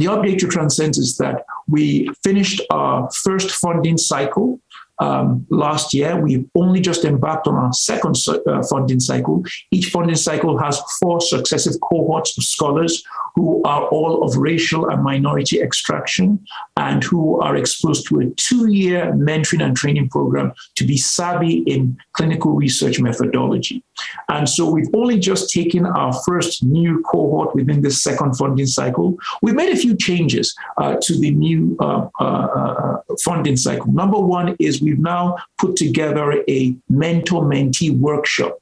The update to TRANSCENDS is that we finished our first funding cycle last year. We've only just embarked on our second funding cycle. Each funding cycle has 4 successive cohorts of scholars who are all of racial and minority extraction and who are exposed to a 2-year mentoring and training program to be savvy in clinical research methodology. And so we've only just taken our first new cohort within this second funding cycle. We've made a few changes to the new funding cycle. Number one is we've now put together a mentor-mentee workshop,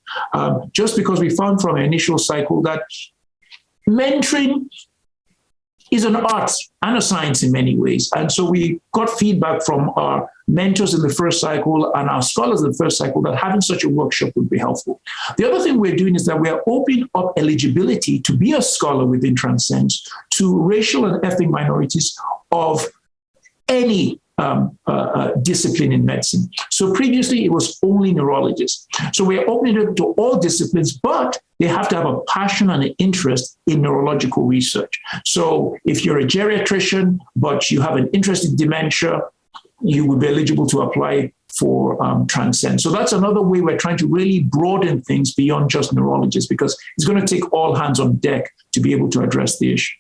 just because we found from our initial cycle that mentoring is an art and a science in many ways. And so we got feedback from our mentors in the first cycle and our scholars in the first cycle that having such a workshop would be helpful. The other thing we're doing is that we're opening up eligibility to be a scholar within TRANSCENDS to racial and ethnic minorities of any discipline in medicine. So previously it was only neurologists. So we're opening it up to all disciplines, but they have to have a passion and an interest in neurological research. So if you're a geriatrician, but you have an interest in dementia, you would be eligible to apply for TRANSCENDS. So that's another way we're trying to really broaden things beyond just neurologists, because it's going to take all hands on deck to be able to address the issue.